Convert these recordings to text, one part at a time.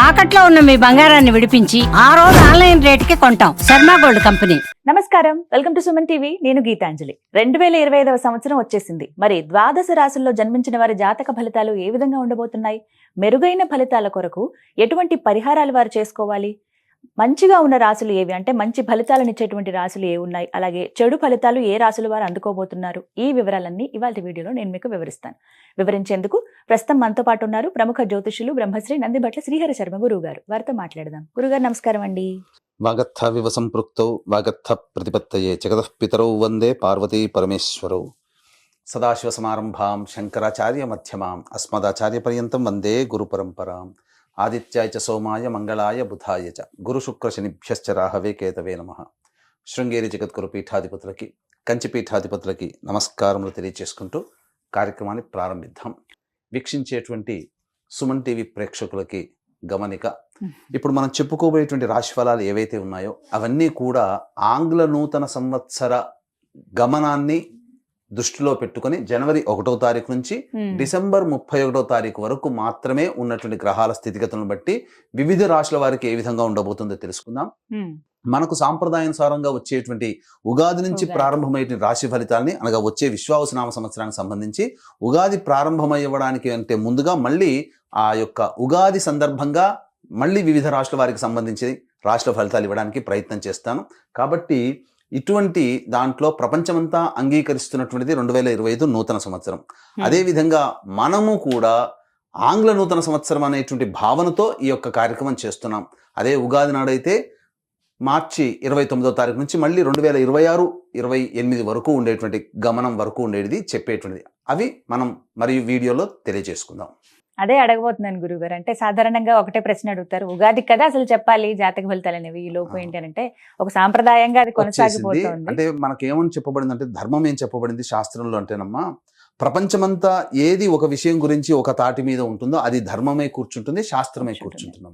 తాకట్లో ఉన్న మీ బంగారాన్ని విడిపించి ఆ రోజు ఆన్లైన్ రేటుకి కొంటాం. Sharma gold company. నమస్కారం, వెల్కమ్ టు సుమన్ టీవీ. నేను గీతాంజలి. 2025వ సంవత్సరం వచ్చేసింది. మరి ద్వాదశ రాశుల్లో జన్మించిన వారి జాతక ఫలితాలు ఏ విధంగా ఉండబోతున్నాయి? మెరుగైన ఫలితాల కొరకు ఎటువంటి పరిహారాలు వారు చేసుకోవాలి? మంచిగా ఉన్న రాశులు ఏవి, అంటే మంచి ఫలితాలను ఇచ్చేటువంటి రాశులు ఏ ఉన్నాయి, అలాగే చెడు ఫలితాలు ఏ రాశుల వారు అందుకోబోతున్నారు? ఈ వివరాలన్నీ ఇవాళ వీడియోలో నేను మీకు వివరిస్తాను. వివరించేందుకు ప్రస్తుతం మనతో పాటు ఉన్నారు ప్రముఖ జ్యోతిషులు బ్రహ్మశ్రీ నందిబట్ల శ్రీహరి శర్మ గురువు గారు. వారితో మాట్లాడదాం. గురుగారు నమస్కారం అండి. వాగర్థ వివ సంపృక్తౌ వాగర్థ ప్రతిపత్తయే జగతః పితరౌ వందే పార్వతీ పరమేశ్వరౌ. సదాశివ సమారంభాం శంకరాచార్య మధ్యమాం అస్మదాచార్య పర్యంతం వందే గురు పరంపరాం. ఆదిత్యాయ చ సోమాయ మంగళాయ బుధాయ చ గురు శుక్ర శనిభ్యశ్చ రాహవే కేతవే నమః. శృంగేరి జగద్గురు పీఠాధిపతులకి, కంచి పీఠాధిపతులకి నమస్కారములు తెలియజేసుకుంటూ కార్యక్రమాన్ని ప్రారంభిద్దాం. వీక్షించేటువంటి సుమన్ టీవీ ప్రేక్షకులకి గమనిక, ఇప్పుడు మనం చెప్పుకోబోయేటువంటి రాశి ఫలాలు ఏవైతే ఉన్నాయో అవన్నీ కూడా ఆంగ్ల నూతన సంవత్సర గమనాన్ని దృష్టిలో పెట్టుకొని జనవరి 1వ తారీఖు నుంచి డిసెంబర్ 31వ తారీఖు వరకు మాత్రమే ఉన్నటువంటి గ్రహాల స్థితిగతులను బట్టి వివిధ రాశుల వారికి ఏ విధంగా ఉండబోతుందో తెలుసుకుందాం. మనకు సాంప్రదాయానుసారంగా వచ్చేటువంటి ఉగాది నుంచి ప్రారంభమయ్యే రాశి ఫలితాలని, అనగా వచ్చే విశ్వావసునామ సంవత్సరానికి సంబంధించి ఉగాది ప్రారంభమయ్యడానికి అంటే ముందుగా మళ్ళీ ఆ యొక్క ఉగాది సందర్భంగా మళ్ళీ వివిధ రాశుల వారికి సంబంధించి రాశుల ఫలితాలు ఇవ్వడానికి ప్రయత్నం చేస్తాను. కాబట్టి ఇటువంటి దాంట్లో ప్రపంచమంతా అంగీకరిస్తున్నటువంటిది 2025 నూతన సంవత్సరం. అదేవిధంగా మనము కూడా ఆంగ్ల నూతన సంవత్సరం అనేటువంటి భావనతో ఈ యొక్క కార్యక్రమం చేస్తున్నాం. అదే ఉగాది నాడైతే మార్చి 29వ తారీఖు నుంచి మళ్ళీ 2026-28 వరకు ఉండేటువంటి గమనం వరకు ఉండేది చెప్పేటువంటిది. అవి మనం మరియు వీడియోలో తెలియజేసుకుందాం. అదే అడగబోతున్నాను గురుగారు. అంటే సాధారణంగా ఒకటే ప్రశ్న అడుగుతారు, ఉగాది కదా అసలు చెప్పాలి జాతక ఫలితాలు అనేవి, ఈ లోపు ఏంటి అంటే ఒక సాంప్రదాయంగా అది కొనసాగిపోతుంది. అంటే మనకేమని చెప్పబడింది అంటే, ధర్మం ఏం చెప్పబడింది శాస్త్రంలో అంటేనమ్మా, ప్రపంచమంతా ఏది ఒక విషయం గురించి ఒక తాటి మీద ఉంటుందో అది ధర్మమే కూర్చుంటుంది, శాస్త్రమే కూర్చుంటుంది.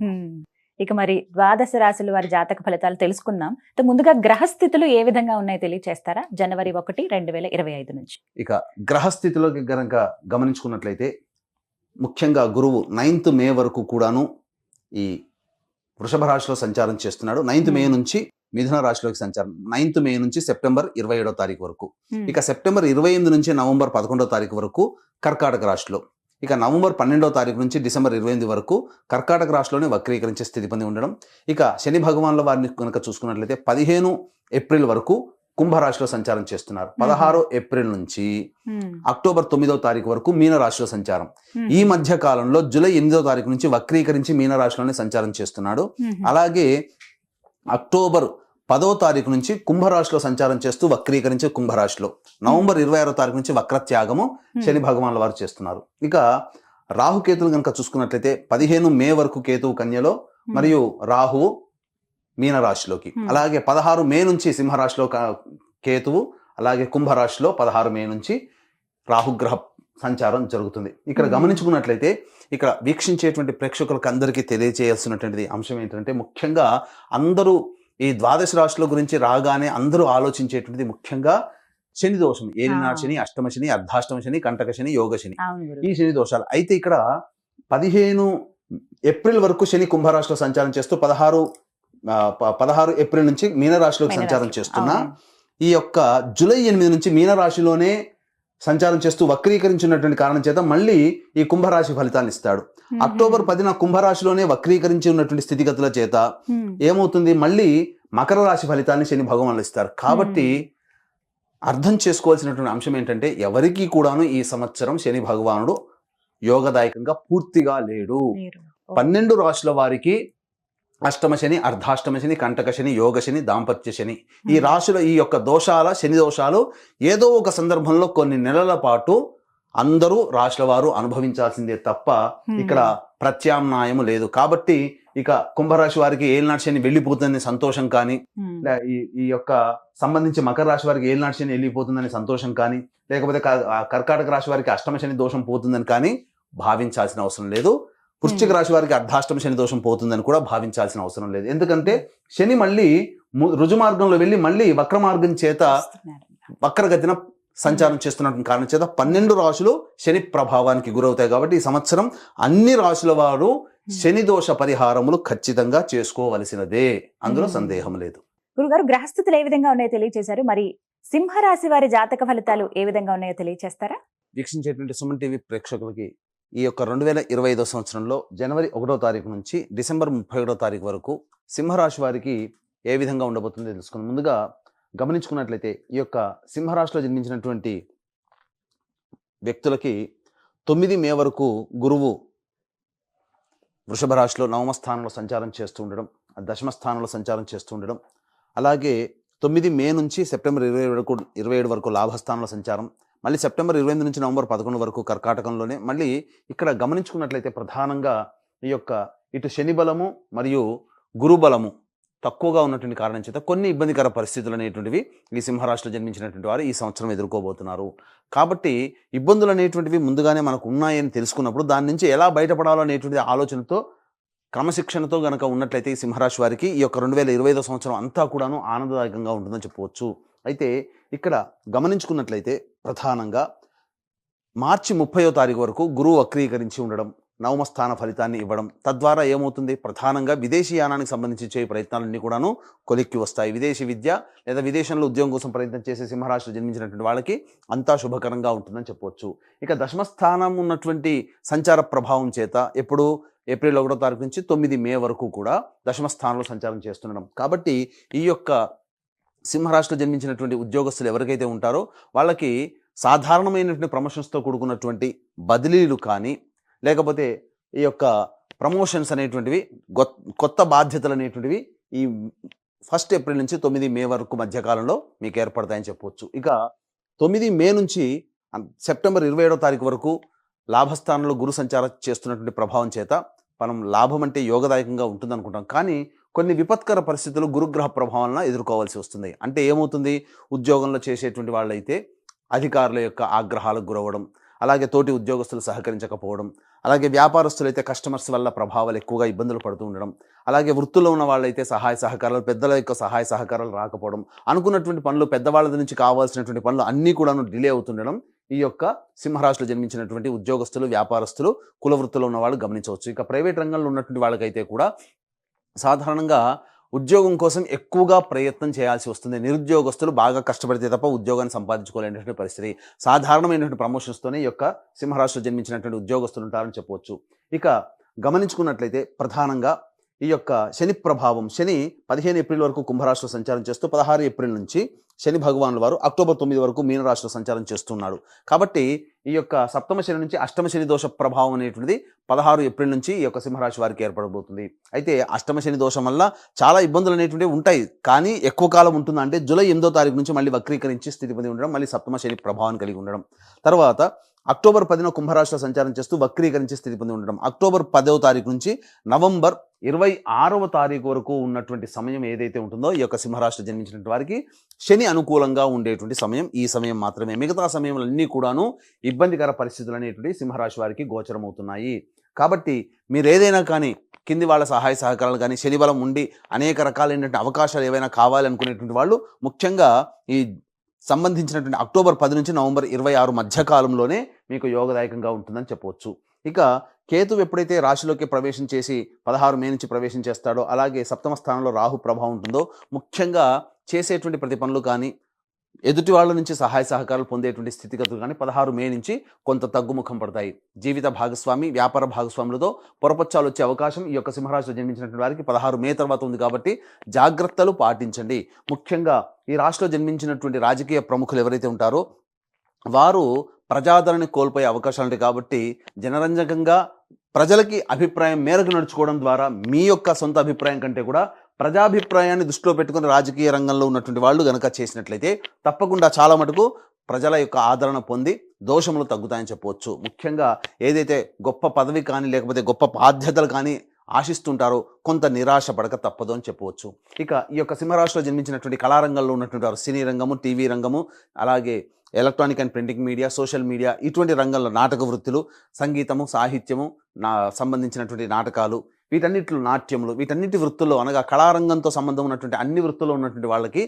ఇక మరి ద్వాదశ రాశుల వారి జాతక ఫలితాలు తెలుసుకుందాం. ముందుగా గ్రహస్థితులు ఏ విధంగా ఉన్నాయో తెలియచేస్తారా? జనవరి 1, 2025 నుంచి. ఇక గ్రహస్థితిలోకి గనక గమనించుకున్నట్లయితే ముఖ్యంగా గురువు 9th మే వరకు కూడాను ఈ వృషభ రాశిలో సంచారం చేస్తున్నాడు. 9th మే నుంచి మిథున రాశిలోకి సంచారం, 9th మే నుంచి సెప్టెంబర్ 27వ తారీఖు వరకు. ఇక సెప్టెంబర్ 28 నుంచి నవంబర్ 11వ తారీఖు వరకు కర్కాటక రాశిలో. ఇక నవంబర్ 12వ తారీఖు నుంచి డిసెంబర్ 28 వరకు కర్కాటక రాశిలోనే వక్రీకరించే స్థితి పొంది ఉండడం. ఇక శని భగవాన్ల వారిని కనుక చూసుకున్నట్లయితే 15 ఏప్రిల్ వరకు కుంభరాశిలో సంచారం చేస్తున్నారు. 16 ఏప్రిల్ నుంచి అక్టోబర్ 9వ తారీఖు వరకు మీనరాశిలో సంచారం. ఈ మధ్య కాలంలో జూలై 8వ తారీఖు నుంచి వక్రీకరించి మీనరాశిలోనే సంచారం చేస్తున్నాడు. అలాగే అక్టోబర్ 10వ తారీఖు నుంచి కుంభరాశిలో సంచారం చేస్తూ వక్రీకరించి కుంభరాశిలో, నవంబర్ 26వ తారీఖు నుంచి వక్రత్యాగము శని భగవాన్ల వారు చేస్తున్నారు. ఇక రాహుకేతులు కనుక చూసుకున్నట్లయితే 15 మే వరకు కేతువు కన్యలో మరియు రాహువు మీనరాశిలోకి, అలాగే 16 మే నుంచి సింహరాశిలో కేతువు, అలాగే కుంభరాశిలో 16 మే నుంచి రాహుగ్రహ సంచారం జరుగుతుంది. ఇక్కడ గమనించుకున్నట్లయితే ఇక్కడ వీక్షించేటువంటి ప్రేక్షకులకు అందరికీ తెలియజేయాల్సినటువంటి అంశం ఏంటంటే, ముఖ్యంగా అందరూ ఈ ద్వాదశ రాశుల గురించి రాగానే అందరూ ఆలోచించేటువంటిది ముఖ్యంగా శని దోషం, ఏలినాడు శని, అష్టమ శని, అర్ధాష్టమ శని, కంటక శని, యోగ శని, ఈ శని దోషాలు. అయితే ఇక్కడ 15 ఏప్రిల్ వరకు శని కుంభరాశిలో సంచారం చేస్తూ 16 ఏప్రిల్ నుంచి మీనరాశిలోకి సంచారం చేస్తున్నా, ఈ యొక్క జూలై 8 నుంచి మీనరాశిలోనే సంచారం చేస్తూ వక్రీకరించినటువంటి కారణం చేత మళ్ళీ ఈ కుంభరాశి ఫలితాన్ని ఇస్తాడు. అక్టోబర్ 10న కుంభరాశిలోనే వక్రీకరించి ఉన్నటువంటి స్థితిగతుల చేత ఏమవుతుంది, మళ్ళీ మకర రాశి ఫలితాన్ని శని భగవాన్లు ఇస్తారు. కాబట్టి అర్థం చేసుకోవాల్సినటువంటి అంశం ఏంటంటే, ఎవరికి కూడాను ఈ సంవత్సరం శని భగవానుడు యోగదాయకంగా పూర్తిగా లేడు. 12 రాశుల వారికి అష్టమ శని, అర్ధాష్టమ శని, కంటక శని, యోగ శని, దాంపత్య శని, ఈ రాశుల ఈ యొక్క దోషాల, శని దోషాలు ఏదో ఒక సందర్భంలో కొన్ని నెలల పాటు అందరూ రాశుల వారు అనుభవించాల్సిందే తప్ప ఇక్కడ ప్రత్యామ్నాయము లేదు. కాబట్టి ఇక కుంభరాశి వారికి ఏలినాటి శని వెళ్ళిపోతుందని సంతోషం కానీ, ఈ యొక్క సంబంధించి మకర రాశి వారికి ఏలినాటి శని వెళ్ళిపోతుందని సంతోషం కానీ, లేకపోతే కర్కాటక రాశి వారికి అష్టమ శని దోషం పోతుందని కానీ భావించాల్సిన అవసరం లేదు. వృశ్చిక రాశి వారికి అర్ధాష్టమ శని దోషం పోతుందని కూడా భావించాల్సిన అవసరం లేదు. ఎందుకంటే శని మళ్ళీ రుజుమార్గంలో వెళ్ళి మళ్ళీ వక్ర మార్గం చేత వక్రగతిన సంచారం చేస్తున్న కారణం చేత 12 రాశులు శని ప్రభావానికి గురవుతాయి. కాబట్టి ఈ సంవత్సరం అన్ని రాశుల వారు శని దోష పరిహారములు ఖచ్చితంగా చేసుకోవలసినదే, అందులో సందేహం లేదు. గురుగారు, గ్రహస్థితులు ఏ విధంగా ఉన్నాయో తెలియజేశారు. మరి సింహరాశి వారి జాతక ఫలితాలు ఏ విధంగా ఉన్నాయో తెలియజేస్తారా? వీక్షించేటువంటి సుమన్ టీవీ ప్రేక్షకులకి ఈ యొక్క 2025 సంవత్సరంలో జనవరి 1వ తారీఖు నుంచి డిసెంబర్ 31వ తారీఖు వరకు సింహరాశి వారికి ఏ విధంగా ఉండబోతుందో తెలుసుకుని ముందుగా గమనించుకున్నట్లయితే ఈ యొక్క సింహరాశిలో జన్మించినటువంటి వ్యక్తులకి 9 మే వరకు గురువు వృషభ రాశిలో నవమ స్థానంలో సంచారం చేస్తూ ఉండడం, దశమ స్థానంలో సంచారం చేస్తూ ఉండడం, అలాగే 9 మే నుంచి సెప్టెంబర్ 27 వరకు లాభస్థానంలో సంచారం, మళ్ళీ సెప్టెంబర్ 28 నుంచి నవంబర్ 11 వరకు కర్కాటకంలోనే. మళ్ళీ ఇక్కడ గమనించుకున్నట్లయితే ప్రధానంగా ఈ యొక్క ఇటు శని బలము మరియు గురు బలము తక్కువగా ఉన్నటువంటి కారణం చేత కొన్ని ఇబ్బందికర పరిస్థితులు అనేటువంటివి ఈ సింహరాశిలో జన్మించినటువంటి వారు ఈ సంవత్సరం ఎదుర్కోబోతున్నారు. కాబట్టి ఇబ్బందులు అనేటువంటివి ముందుగానే మనకు ఉన్నాయని తెలుసుకున్నప్పుడు దాని నుంచి ఎలా బయటపడాలో అనేటువంటి ఆలోచనతో క్రమశిక్షణతో గనక ఉన్నట్లయితే ఈ సింహరాశి వారికి ఈ యొక్క 2025 సంవత్సరం అంతా కూడాను ఆనందదాయకంగా ఉంటుందని చెప్పవచ్చు. అయితే ఇక్కడ గమనించుకున్నట్లయితే ప్రధానంగా మార్చి 30వ తారీఖు వరకు గురువు వక్రీకరించి ఉండడం, నవమ స్థాన ఫలితాన్ని ఇవ్వడం, తద్వారా ఏమవుతుంది, ప్రధానంగా విదేశీయానానికి సంబంధించి చేయ ప్రయత్నాలన్నీ కూడాను కొలిక్కి వస్తాయి. విదేశీ విద్య లేదా విదేశంలో ఉద్యోగం కోసం ప్రయత్నం చేసే సింహరాశిలో జన్మించినటువంటి వాళ్ళకి అంతా శుభకరంగా ఉంటుందని చెప్పవచ్చు. ఇక దశమస్థానం ఉన్నటువంటి సంచార ప్రభావం చేత ఎప్పుడు ఏప్రిల్ 1వ తారీఖు నుంచి 9 మే వరకు కూడా దశమ స్థానంలో సంచారం చేస్తుండడం. కాబట్టి ఈ యొక్క సింహరాశిలో జన్మించినటువంటి ఉద్యోగస్తులు ఎవరికైతే ఉంటారో వాళ్ళకి సాధారణమైనటువంటి ప్రమోషన్స్తో కూడుకున్నటువంటి బదిలీలు కానీ, లేకపోతే ఈ యొక్క ప్రమోషన్స్ అనేటువంటివి, కొత్త బాధ్యతలు అనేటువంటివి ఈ 1 ఏప్రిల్ నుంచి 9 మే వరకు మధ్యకాలంలో మీకు ఏర్పడతాయని చెప్పవచ్చు. ఇక 9 మే నుంచి సెప్టెంబర్ 27వ తారీఖు వరకు లాభస్థానంలో గురు సంచారం చేస్తున్నటువంటి ప్రభావం చేత మనం లాభం అంటే యోగదాయకంగా ఉంటుంది అనుకుంటాం. కానీ కొన్ని విపత్కర పరిస్థితులు గురుగ్రహ ప్రభావాలను ఎదుర్కోవాల్సి వస్తుంది. అంటే ఏమవుతుంది, ఉద్యోగంలో చేసేటువంటి వాళ్ళైతే అధికారుల యొక్క ఆగ్రహాలకు గురవడం, అలాగే తోటి ఉద్యోగస్తులు సహకరించకపోవడం, అలాగే వ్యాపారస్తులైతే కస్టమర్స్ వల్ల ప్రభావాలు ఎక్కువగా ఇబ్బందులు పడుతూ ఉండడం, అలాగే వృత్తుల్లో ఉన్న వాళ్ళైతే సహాయ సహకారాలు, పెద్దల యొక్క సహాయ సహకారాలు రాకపోవడం, అనుకున్నటువంటి పనులు, పెద్దవాళ్ళ నుంచి కావాల్సినటువంటి పనులు అన్నీ కూడాను డిలే అవుతుండడం ఈ యొక్క సింహరాశిలో జన్మించినటువంటి ఉద్యోగస్తులు, వ్యాపారస్తులు, కుల వృత్తుల్లో ఉన్న వాళ్ళు గమనించవచ్చు. ఇక ప్రైవేట్ రంగంలో ఉన్నటువంటి వాళ్ళకైతే కూడా సాధారణంగా ఉద్యోగం కోసం ఎక్కువగా ప్రయత్నం చేయాల్సి వస్తుంది. నిరుద్యోగస్తులు బాగా కష్టపడితే తప్ప ఉద్యోగాన్ని సంపాదించుకోలేనటువంటి పరిస్థితి. సాధారణమైనటువంటి ప్రమోషన్స్తోనే ఈ యొక్క సింహరాశిలో జన్మించినటువంటి ఉద్యోగస్తులు ఉంటారని చెప్పవచ్చు. ఇక గమనించుకున్నట్లయితే ప్రధానంగా ఈ యొక్క శని ప్రభావం, శని 15 ఏప్రిల్ వరకు కుంభరాశిలో సంచారం చేస్తూ 16 ఏప్రిల్ నుంచి శని భగవానుల వారు అక్టోబర్ 9 వరకు మీనరాశిలో సంచారం చేస్తున్నాడు. కాబట్టి ఈ యొక్క సప్తమ శని నుంచి అష్టమ శని దోష ప్రభావం అనేటువంటిది 16 ఏప్రిల్ నుంచి ఈ యొక్క సింహరాశి వారికి ఏర్పడబోతుంది. అయితే అష్టమ శని దోషం వల్ల చాలా ఇబ్బందులు అనేటువంటివి ఉంటాయి, కానీ ఎక్కువ కాలం ఉంటుంది. అంటే జూలై 8వ తారీఖు నుంచి మళ్ళీ వక్రీకరించి స్థితి పొంది ఉండడం, మళ్ళీ సప్తమ శని ప్రభావాన్ని కలిగి ఉండడం, తర్వాత అక్టోబర్ 10న కుంభరాశిలో సంచారం చేస్తూ వక్రీకరించి స్థితి పొంది ఉండడం, అక్టోబర్ 10వ తారీఖు నుంచి నవంబర్ 26వ తారీఖు వరకు ఉన్నటువంటి సమయం ఏదైతే ఉంటుందో ఈ యొక్క సింహరాశిలో జన్మించినటువంటి వారికి శని అనుకూలంగా ఉండేటువంటి సమయం ఈ సమయం మాత్రమే. మిగతా సమయంలన్నీ కూడాను ఇబ్బందికర పరిస్థితులు అనేటువంటి సింహరాశి వారికి గోచరమవుతున్నాయి. కాబట్టి మీరు ఏదైనా కానీ కింది వాళ్ళ సహాయ సహకారాలు కానీ, శని బలం ఉండి అనేక రకాలైనటువంటి అవకాశాలు ఏవైనా కావాలనుకునేటువంటి వాళ్ళు ముఖ్యంగా ఈ సంబంధించినటువంటి అక్టోబర్ 10 నుంచి నవంబర్ 26 మధ్యకాలంలోనే మీకు యోగదాయకంగా ఉంటుందని చెప్పవచ్చు. ఇక కేతువు ఎప్పుడైతే రాశిలోకి ప్రవేశం చేసి 16 మే నుంచి ప్రవేశం చేస్తాడో, అలాగే సప్తమ స్థానంలో రాహు ప్రభావం ఉంటుందో, ముఖ్యంగా చేసేటువంటి ప్రతి పనులు కానీ, ఎదుటి వాళ్ళ నుంచి సహాయ సహకారాలు పొందేటువంటి స్థితిగతులు కానీ 16 మే నుంచి కొంత తగ్గుముఖం పడతాయి. జీవిత భాగస్వామి, వ్యాపార భాగస్వాములతో పొరపచ్చాలు వచ్చే అవకాశం ఈ యొక్క సింహరాశిలో జన్మించినటువంటి వారికి 16 మే తర్వాత ఉంది. కాబట్టి జాగ్రత్తలు పాటించండి. ముఖ్యంగా ఈ రాశిలో జన్మించినటువంటి రాజకీయ ప్రముఖులు ఎవరైతే ఉంటారో వారు ప్రజాదరణ కోల్పోయే అవకాశాలు ఉంటాయి. కాబట్టి జనరంజకంగా ప్రజలకి అభిప్రాయం మేరకు నడుచుకోవడం ద్వారా మీ యొక్క సొంత అభిప్రాయం కంటే కూడా ప్రజాభిప్రాయాన్ని దృష్టిలో పెట్టుకుని రాజకీయ రంగంలో ఉన్నటువంటి వాళ్ళు గనక చేసినట్లయితే తప్పకుండా చాలా మటుకు ప్రజల యొక్క ఆదరణ పొంది దోషములు తగ్గుతాయని చెప్పవచ్చు. ముఖ్యంగా ఏదైతే గొప్ప పదవి కానీ లేకపోతే గొప్ప బాధ్యతలు కానీ ఆశిస్తుంటారో కొంత నిరాశ పడక తప్పదు అని చెప్పవచ్చు. ఇక ఈ యొక్క సింహరాశిలో జన్మించినటువంటి కళారంగంలో ఉన్నటువంటి వారు సినీ రంగము, టీవీ రంగము, అలాగే electronic and printing media, social media, ఇటువంటి రంగంలో నాటక వృత్తులు, సంగీతము, సాహిత్యము, సంబంధించినటువంటి నాటకాలు, వీటన్నిటిలో నాట్యములు, వీటన్నిటి వృత్తుల్లో అనగా కళారంగంతో సంబంధం ఉన్నటువంటి అన్ని వృత్తుల్లో ఉన్నటువంటి వాళ్ళకి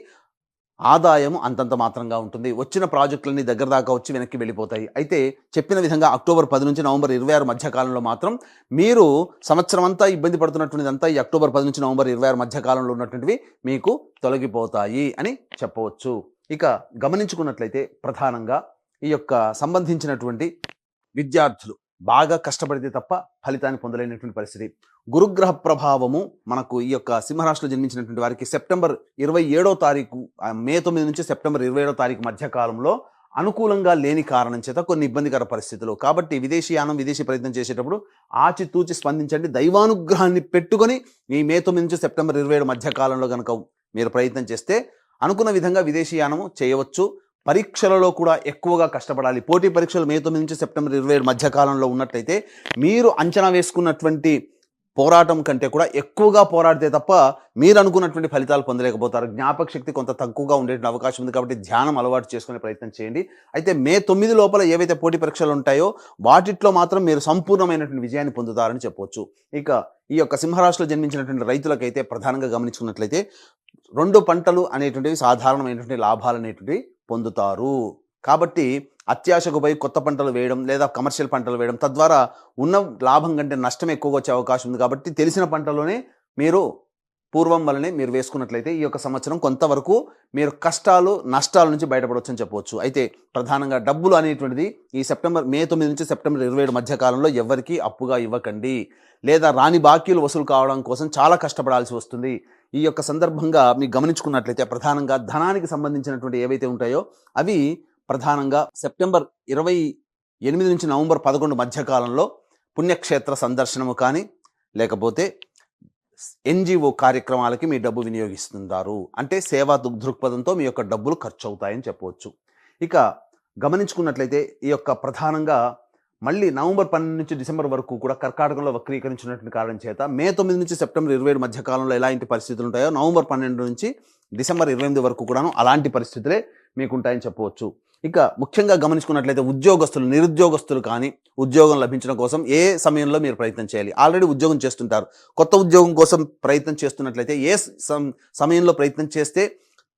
ఆదాయం అంతంత మాత్రంగా ఉంటుంది. వచ్చిన ప్రాజెక్టులన్నీ దగ్గర దాకా వచ్చి వెనక్కి వెళ్ళిపోతాయి. అయితే చెప్పిన విధంగా అక్టోబర్ 10 నుంచి నవంబర్ 26 మధ్య కాలంలో మాత్రం మీరు సంవత్సరం అంతా ఇబ్బంది పడుతున్నటువంటిదంతా ఈ అక్టోబర్ 10 నుంచి నవంబర్ 26 మధ్య కాలంలో ఉన్నటువంటివి మీకు తొలగిపోతాయి అని చెప్పవచ్చు. ఇక గమనించుకున్నట్లయితే ప్రధానంగా ఈ యొక్క సంబంధించినటువంటి విద్యార్థులు బాగా కష్టపడితే తప్ప ఫలితాన్ని పొందలేనటువంటి పరిస్థితి. గురుగ్రహ ప్రభావము మనకు ఈ యొక్క సింహరాశిలో జన్మించినటువంటి వారికి సెప్టెంబర్ 27వ తారీఖు మే 9 నుంచి సెప్టెంబర్ 27వ తారీఖు మధ్య కాలంలో అనుకూలంగా లేని కారణం చేత కొన్ని ఇబ్బందికర పరిస్థితులు. కాబట్టి విదేశీయానం విదేశీ ప్రయత్నం చేసేటప్పుడు ఆచితూచి స్పందించండి. దైవానుగ్రహాన్ని పెట్టుకొని ఈ మే 9 నుంచి సెప్టెంబర్ 27 మధ్య కాలంలో కనుక మీరు ప్రయత్నం చేస్తే అనుకున్న విధంగా విదేశీయానము చేయవచ్చు. పరీక్షలలో కూడా ఎక్కువగా కష్టపడాలి. పోటీ పరీక్షలు మే 9 నుంచి సెప్టెంబర్ 27 మధ్య కాలంలో ఉన్నట్లయితే మీరు అంచనా వేసుకున్నటువంటి పోరాటం కంటే కూడా ఎక్కువగా పోరాడితే తప్ప మీరు అనుకున్నటువంటి ఫలితాలు పొందలేకపోతారు. జ్ఞాపక శక్తి కొంత తక్కువగా ఉండే అవకాశం ఉంది. కాబట్టి ధ్యానం అలవాటు చేసుకునే ప్రయత్నం చేయండి. అయితే మే 9 లోపల ఏవైతే పోటీ పరీక్షలు ఉంటాయో వాటిట్లో మాత్రం మీరు సంపూర్ణమైనటువంటి విజయాన్ని పొందుతారని చెప్పవచ్చు. ఇక ఈ యొక్క సింహరాశిలో జన్మించినటువంటి రైతులకైతే ప్రధానంగా గమనించుకున్నట్లయితే 2 పంటలు అనేటువంటివి సాధారణమైనటువంటి లాభాలు అనేటువంటివి పొందుతారు. కాబట్టి అత్యాశకు పోయి కొత్త పంటలు వేయడం లేదా కమర్షియల్ పంటలు వేయడం తద్వారా ఉన్న లాభం కంటే నష్టం ఎక్కువగా వచ్చే అవకాశం ఉంది. కాబట్టి తెలిసిన పంటలోనే మీరు పూర్వం వల్లనే మీరు వేసుకున్నట్లయితే ఈ యొక్క సంవత్సరం కొంతవరకు మీరు కష్టాలు నష్టాల నుంచి బయటపడవచ్చు అని చెప్పవచ్చు. అయితే ప్రధానంగా డబ్బులు అనేటువంటిది ఈ మే 9 నుంచి సెప్టెంబర్ 27 మధ్య కాలంలో ఎవరికి అప్పుగా ఇవ్వకండి. లేదా రాని బాకీలు వసూలు కావడం కోసం చాలా కష్టపడాల్సి వస్తుంది. ఈ యొక్క సందర్భంగా మీకు గమనించుకున్నట్లయితే ప్రధానంగా ధనానికి సంబంధించినటువంటి ఏవైతే ఉంటాయో అవి ప్రధానంగా సెప్టెంబర్ 28 నుంచి నవంబర్ 11 మధ్య కాలంలో పుణ్యక్షేత్ర సందర్శనము కానీ లేకపోతే ఎన్జిఓ కార్యక్రమాలకి మీ డబ్బు వినియోగిస్తుంటారు. అంటే సేవా దృక్పథంతో మీ యొక్క డబ్బులు ఖర్చు అవుతాయని చెప్పవచ్చు. ఇక గమనించుకున్నట్లయితే ఈ యొక్క ప్రధానంగా మళ్ళీ నవంబర్ 12 నుంచి డిసెంబర్ వరకు కూడా కర్కాటకంలో వక్రీకరించినటువంటి కారణం చేత మే 9 నుంచి సెప్టెంబర్ 27 మధ్య కాలంలో ఎలాంటి పరిస్థితులు ఉంటాయో నవంబర్ 12 నుంచి డిసెంబర్ 28 వరకు కూడాను అలాంటి పరిస్థితులే మీకు ఉంటాయని చెప్పవచ్చు. ఇక ముఖ్యంగా గమనించుకున్నట్లయితే ఉద్యోగస్తులు నిరుద్యోగస్తులు కానీ ఉద్యోగం లభించడం కోసం ఏ సమయంలో మీరు ప్రయత్నం చేయాలి. ఆల్రెడీ ఉద్యోగం చేస్తుంటారు, కొత్త ఉద్యోగం కోసం ప్రయత్నం చేస్తున్నట్లయితే ఏ సమయంలో ప్రయత్నం చేస్తే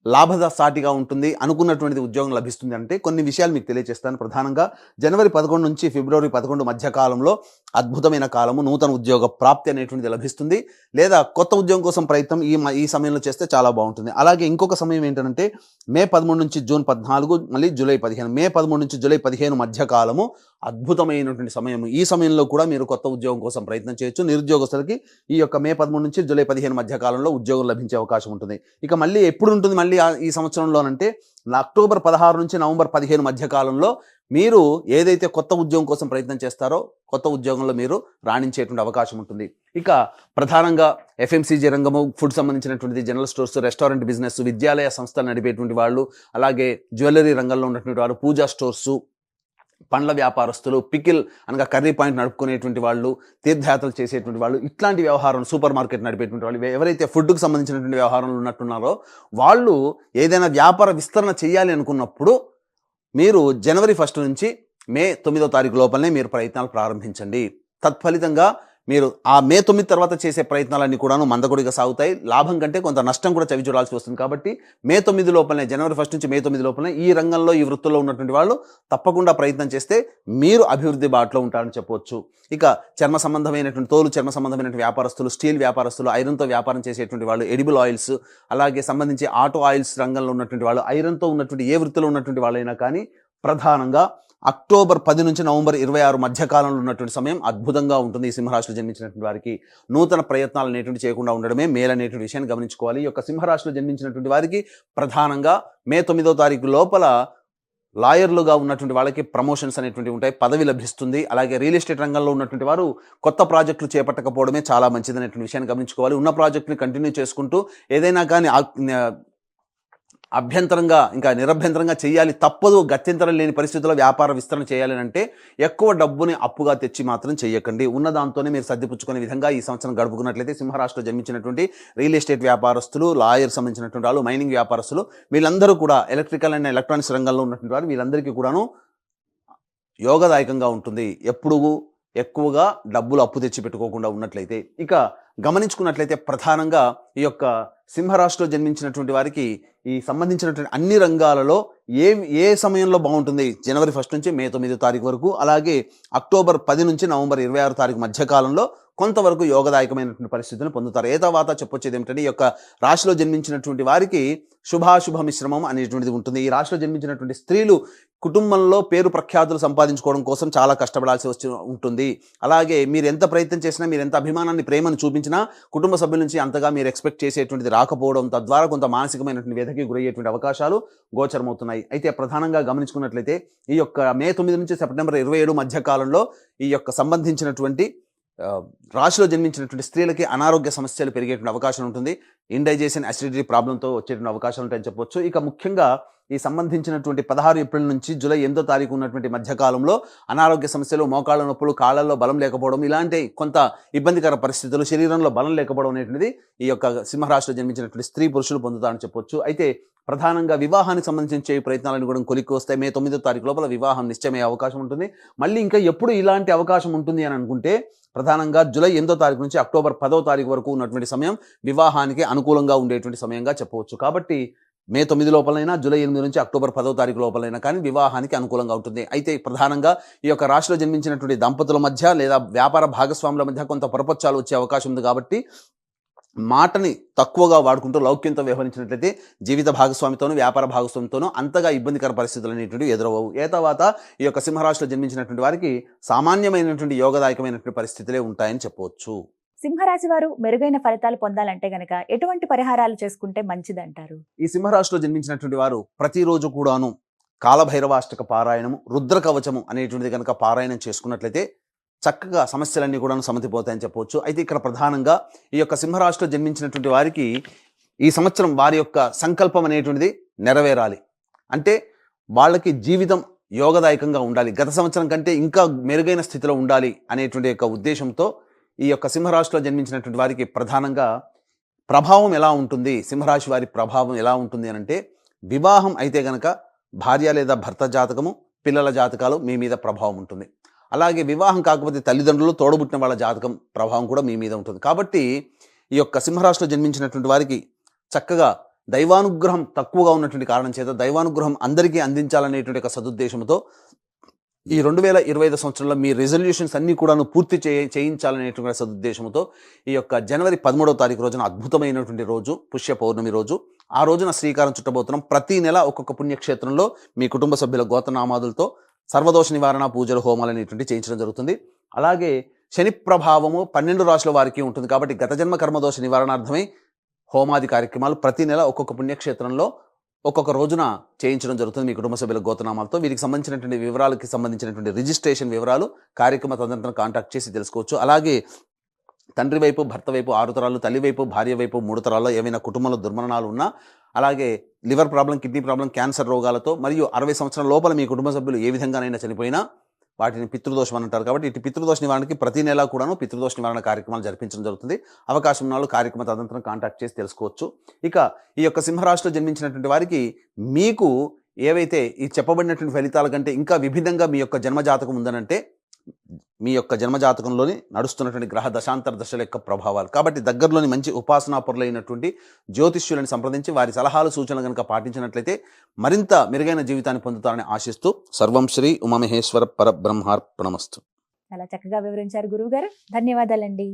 లాభసాటిగా ఉంటుంది, అనుకున్నటువంటిది ఉద్యోగం లభిస్తుంది అంటే కొన్ని విషయాలు మీకు తెలియజేస్తాను. ప్రధానంగా జనవరి 11 నుంచి ఫిబ్రవరి 11 మధ్య కాలంలో అద్భుతమైన కాలము, నూతన ఉద్యోగ ప్రాప్తి అనేటువంటిది లభిస్తుంది. లేదా కొత్త ఉద్యోగం కోసం ప్రయత్నం ఈ సమయంలో చేస్తే చాలా బాగుంటుంది. అలాగే ఇంకొక సమయం ఏంటంటే మే 13 నుంచి జూన్ 14 మళ్ళీ జూలై 15, మే 13 నుంచి జూలై 15 మధ్య కాలము అద్భుతమైనటువంటి సమయం. ఈ సమయంలో కూడా మీరు కొత్త ఉద్యోగం కోసం ప్రయత్నం చేయొచ్చు. నిరుద్యోగస్తులకి ఈ యొక్క మే 13 నుంచి జూలై 15 మధ్య కాలంలో ఉద్యోగం లభించే అవకాశం ఉంటుంది. ఇక మళ్ళీ ఎప్పుడు ఉంటుంది మళ్ళీ ఈ సంవత్సరంలోనంటే అక్టోబర్ 16 నుంచి నవంబర్ 15 మధ్య కాలంలో మీరు ఏదైతే కొత్త ఉద్యోగం కోసం ప్రయత్నం చేస్తారో కొత్త ఉద్యోగంలో మీరు రాణించేటువంటి అవకాశం ఉంటుంది. ఇక ప్రధానంగా FMCG రంగము, ఫుడ్ సంబంధించినటువంటిది, జనరల్ స్టోర్స్, రెస్టారెంట్ బిజినెస్, విద్యాలయ సంస్థలు నడిపేటువంటి వాళ్ళు, అలాగే జ్యువెలరీ రంగంలో ఉన్నటువంటి వారు, పూజా స్టోర్సు, పండ్ల వ్యాపారస్తులు, పికిల్ అనగా కర్రీ పాయింట్ నడుపుకునేటువంటి వాళ్ళు, తీర్థయాత్రలు చేసేటువంటి వాళ్ళు, ఇట్లాంటి వ్యవహారం సూపర్ మార్కెట్ నడిపేటువంటి వాళ్ళు, ఎవరైతే ఫుడ్కు సంబంధించినటువంటి వ్యవహారంలో ఉన్నట్టున్నారో వాళ్ళు ఏదైనా వ్యాపార విస్తరణ చేయాలి అనుకున్నప్పుడు మీరు జనవరి 1 నుంచి మే 9వ తారీఖు లోపలనే మీరు ప్రయత్నాలు ప్రారంభించండి. తత్ఫలితంగా మీరు ఆ మే 9 తర్వాత చేసే ప్రయత్నాలన్నీ కూడాను మందకొడిగా సాగుతాయి. లాభం కంటే కొంత నష్టం కూడా చవి చూడాల్సి వస్తుంది. కాబట్టి మే 9 లోపలనే, జనవరి 1 నుంచి మే 9 లోపలనే ఈ రంగంలో ఈ వృత్తుల్లో ఉన్నటువంటి వాళ్ళు తప్పకుండా ప్రయత్నం చేస్తే మీరు అభివృద్ధి బాటలో ఉంటారని చెప్పవచ్చు. ఇక చర్మ సంబంధమైనటువంటి చర్మ సంబంధమైనటువంటి వ్యాపారస్తులు, స్టీల్ వ్యాపారస్తులు, ఐరన్తో వ్యాపారం చేసేటువంటి వాళ్ళు, ఎడిబుల్ ఆయిల్స్, అలాగే సంబంధించి ఆటో ఆయిల్స్ రంగంలో ఉన్నటువంటి వాళ్ళు, ఐరన్తో ఉన్నటువంటి ఏ వృత్తిలో ఉన్నటువంటి వాళ్ళైనా కానీ ప్రధానంగా అక్టోబర్ 10 నుంచి నవంబర్ 26 మధ్య కాలంలో ఉన్నటువంటి సమయం అద్భుతంగా ఉంటుంది. ఈ సింహరాశిలో జన్మించినటువంటి వారికి నూతన ప్రయత్నాలు అనేటువంటి చేయకుండా ఉండడమే మేలు అనేటువంటి విషయాన్ని గమనించుకోవాలి. ఈ యొక్క సింహరాశిలో జన్మించినటువంటి వారికి ప్రధానంగా మే 9వ తారీఖు లోపల లాయర్లుగా ఉన్నటువంటి వాళ్ళకి ప్రమోషన్స్ అనేటువంటి ఉంటాయి, పదవి లభిస్తుంది. అలాగే రియల్ ఎస్టేట్ రంగంలో ఉన్నటువంటి వారు కొత్త ప్రాజెక్టులు చేపట్టకపోవడమే చాలా మంచిది అనేటువంటి విషయాన్ని గమనించుకోవాలి. ఉన్న ప్రాజెక్టుని కంటిన్యూ చేసుకుంటూ ఏదైనా కానీ అభ్యంతరంగా ఇంకా నిరభ్యంతరంగా చేయాలి, తప్పదు, గత్యంతరం లేని పరిస్థితుల్లో వ్యాపార విస్తరణ చేయాలి అంటే ఎక్కువ డబ్బుని అప్పుగా తెచ్చి మాత్రం చేయకండి. ఉన్న దాంతోనే మీరు సర్దిపుచ్చుకునే విధంగా ఈ సంవత్సరం గడుపుకున్నట్లయితే సింహరాశిలో జన్మించినటువంటి రియల్ ఎస్టేట్ వ్యాపారస్తులు, లాయర్ సంబంధించినటువంటి వాళ్ళు, మైనింగ్ వ్యాపారస్తులు, వీళ్ళందరూ కూడా ఎలక్ట్రికల్ అండ్ ఎలక్ట్రానిక్స్ రంగంలో ఉన్నటువంటి వారు వీళ్ళందరికీ కూడాను యోగదాయకంగా ఉంటుంది. ఎప్పుడు ఎక్కువగా డబ్బులు అప్పు తెచ్చి పెట్టుకోకుండా ఉన్నట్లయితే. ఇక గమనించుకున్నట్లయితే ప్రధానంగా ఈ యొక్క సింహరాశిలో జన్మించినటువంటి వారికి ఈ సంబంధించినటువంటి అన్ని రంగాలలో ఏ సమయంలో బాగుంటుంది, జనవరి 1 నుంచి మే 9 తారీఖు వరకు, అలాగే అక్టోబర్ 10 నుంచి నవంబర్ 26 తారీఖు మధ్య కాలంలో కొంతవరకు యోగదాయకమైనటువంటి పరిస్థితులను పొందుతారు. ఏ తర్వాత చెప్పొచ్చేది ఏమిటంటే, ఈ యొక్క రాశిలో జన్మించినటువంటి వారికి శుభాశుభ మిశ్రమం అనేటువంటిది ఉంటుంది. ఈ రాశిలో జన్మించినటువంటి స్త్రీలు కుటుంబంలో పేరు ప్రఖ్యాతులు సంపాదించుకోవడం కోసం చాలా కష్టపడాల్సి ఉంటుంది. అలాగే మీరు ఎంత ప్రయత్నం చేసినా, మీరు ఎంత అభిమానాన్ని, ప్రేమను చూపించినా కుటుంబ సభ్యుల నుంచి అంతగా మీరు ఎక్స్పెక్ట్ చేసేటువంటిది రాకపోవడం, తద్వారా కొంత మానసికమైనటువంటి వ్యధకి గురయ్యేటువంటి అవకాశాలు గోచరమవుతున్నాయి. అయితే ప్రధానంగా గమనించుకున్నట్లయితే ఈ యొక్క మే 9 నుంచి సెప్టెంబర్ 27 మధ్య కాలంలో ఈ యొక్క సంబంధించినటువంటి రాశిలో జన్మించినటువంటి స్త్రీలకి అనారోగ్య సమస్యలు పెరిగేటువంటి అవకాశం ఉంటుంది. ఇండైజెషన్, అసిడిటీ ప్రాబ్లంతో వచ్చేటువంటి అవకాశాలు ఉంటాయని చెప్పొచ్చు. ఇక ముఖ్యంగా ఈ సంబంధించినటువంటి 16 ఏప్రిల్ నుంచి జూలై 8వ తారీఖు ఉన్నటువంటి మధ్యకాలంలో అనారోగ్య సమస్యలు, మోకాళ్ళ నొప్పులు, కాళ్ళల్లో బలం లేకపోవడం, ఇలాంటి కొంత ఇబ్బందికర పరిస్థితులు, శరీరంలో బలం లేకపోవడం అనేటువంటిది ఈ యొక్క సింహరాశిలో జన్మించినటువంటి స్త్రీ పురుషులు పొందుతారని చెప్పొచ్చు. అయితే ప్రధానంగా వివాహానికి సంబంధించిన చేయ ప్రయత్నాలను కూడా కొలిక్కి వస్తాయి. మే 9వ తారీఖు లోపల వివాహం నిశ్చయమయ్యే అవకాశం ఉంటుంది. మళ్ళీ ఇంకా ఎప్పుడు ఇలాంటి అవకాశం ఉంటుంది అని అనుకుంటే, ప్రధానంగా జూలై 8వ తారీఖు నుంచి అక్టోబర్ 10వ తారీఖు వరకు ఉన్నటువంటి సమయం వివాహానికి అనుకూలంగా ఉండేటువంటి సమయంగా చెప్పవచ్చు. కాబట్టి మే 9 లోపలైనా, జూలై 8 నుంచి అక్టోబర్ 10వ తారీఖు లోపలైనా కానీ వివాహానికి అనుకూలంగా ఉంటుంది. అయితే ప్రధానంగా ఈ యొక్క రాశిలో జన్మించినటువంటి దంపతుల మధ్య లేదా వ్యాపార భాగస్వాముల మధ్య కొంత పొరపచ్చాలు వచ్చే అవకాశం ఉంది. కాబట్టి మాటని తక్కువగా వాడుకుంటూ లౌక్యంతో వ్యవహరించినట్లయితే జీవిత భాగస్వామితోనూ, వ్యాపార భాగస్వామితోనూ అంతగా ఇబ్బందికర పరిస్థితులు అనేటువంటివి ఎదురవవు. ఏ తర్వాత ఈ యొక్క సింహరాశిలో జన్మించినటువంటి వారికి సామాన్యమైనటువంటి యోగదాయకమైనటువంటి పరిస్థితులే ఉంటాయని చెప్పవచ్చు. సింహరాశి వారు మెరుగైన ఫలితాలు పొందాలంటే గనక ఎటువంటి పరిహారాలు చేసుకుంటే మంచిదంటారు? ఈ సింహరాశిలో జన్మించినటువంటి వారు ప్రతిరోజు కూడాను కాలభైరవాష్టక పారాయణము, రుద్ర కవచము అనేటువంటిది కనుక పారాయణం చేసుకున్నట్లయితే చక్కగా సమస్యలన్నీ కూడా సమతిపోతాయని చెప్పవచ్చు. అయితే ఇక్కడ ప్రధానంగా ఈ యొక్క సింహరాశిలో జన్మించినటువంటి వారికి ఈ సంవత్సరం వారి యొక్క సంకల్పం అనేటువంటిది నెరవేరాలి. అంటే వాళ్ళకి జీవితం యోగదాయకంగా ఉండాలి, గత సంవత్సరం కంటే ఇంకా మెరుగైన స్థితిలో ఉండాలి అనేటువంటి యొక్క ఉద్దేశంతో ఈ యొక్క సింహరాశిలో జన్మించినటువంటి వారికి ప్రధానంగా ప్రభావం ఎలా ఉంటుంది, సింహరాశి వారి ప్రభావం ఎలా ఉంటుంది అని అంటే, వివాహం అయితే గనక భార్య లేదా భర్త జాతకము, పిల్లల జాతకాలు మీ మీద ప్రభావం ఉంటుంది. అలాగే వివాహం కాకపోతే తల్లిదండ్రులు, తోడబుట్టిన వాళ్ళ జాతకం ప్రభావం కూడా మీ మీద ఉంటుంది. కాబట్టి ఈ యొక్క సింహరాశిలో జన్మించినటువంటి వారికి చక్కగా దైవానుగ్రహం తక్కువగా ఉన్నటువంటి కారణం చేత దైవానుగ్రహం అందరికీ అందించాలనేటువంటి ఒక సదుద్దేశంతో ఈ 2025 సంవత్సరంలో మీ రెజల్యూషన్స్ అన్నీ కూడాను పూర్తి చేయించాలనేటువంటి సదుద్దేశంతో ఈ యొక్క జనవరి 13వ తారీఖు రోజున అద్భుతమైనటువంటి రోజు, పుష్య పౌర్ణమి రోజు, ఆ రోజున శ్రీకారం చుట్టబోతున్నాం. ప్రతి నెల ఒక్కొక్క పుణ్యక్షేత్రంలో మీ కుటుంబ సభ్యుల గోత్రనామాదులతో సర్వదోష నివారణ పూజలు, హోమాలు అనేటువంటి చేయించడం జరుగుతుంది. అలాగే శని ప్రభావము 12 రాశుల వారికి ఉంటుంది. కాబట్టి గత జన్మ కర్మదోష నివారణార్థమై హోమాది కార్యక్రమాలు ప్రతి నెల ఒక్కొక్క పుణ్యక్షేత్రంలో ఒక్కొక్క రోజున చేయించడం జరుగుతుంది మీ కుటుంబ సభ్యుల గోత్రనామాలతో. వీరికి సంబంధించినటువంటి వివరాలకి సంబంధించినటువంటి రిజిస్ట్రేషన్ వివరాలు కార్యక్రమ తదనంతరం కాంటాక్ట్ చేసి తెలుసుకోవచ్చు. అలాగే తండ్రి వైపు, భర్త వైపు 6 తరాలు, తల్లి వైపు, భార్య వైపు 3 తరాల్లో ఏమైనా కుటుంబంలో దుర్మరణాలు ఉన్నా, అలాగే liver problem, kidney problem, cancer రోగాలతో మరియు 60 సంవత్సరాల లోపల మీ కుటుంబ సభ్యులు ఏ విధంగానైనా చనిపోయినా వాటిని పితృదోషం అని అంటారు. కాబట్టి ఇటు పితృదోష నివారణకి ప్రతి నెల కూడాను పితృదోష నివారణ కార్యక్రమాలు జరిపించడం జరుగుతుంది. అవకాశం ఉన్న వాళ్ళు కార్యక్రమ తదనంతరం కాంటాక్ట్ చేసి తెలుసుకోవచ్చు. ఇక ఈ యొక్క సింహరాశిలో జన్మించినటువంటి వారికి మీకు ఏవైతే ఈ చెప్పబడినటువంటి ఫలితాల కంటే ఇంకా విభిన్నంగా మీ యొక్క జన్మజాతకం ఉందనంటే, మీ యొక్క జన్మజాతకంలోని నడుస్తున్నటువంటి గ్రహ దశాంతర దశల యొక్క ప్రభావాలు. కాబట్టి దగ్గరలోని మంచి ఉపాసనాపరులైనటువంటి జ్యోతిష్యులను సంప్రదించి వారి సలహాలు, సూచనలు కనుక పాటించినట్లయితే మరింత మెరుగైన జీవితాన్ని పొందుతారని ఆశిస్తూ సర్వం శ్రీ ఉమామహేశ్వర పరబ్రహ్మార్పణమస్తు. చాలా చక్కగా వివరించారు గురువు గారు. ధన్యవాదాలండి.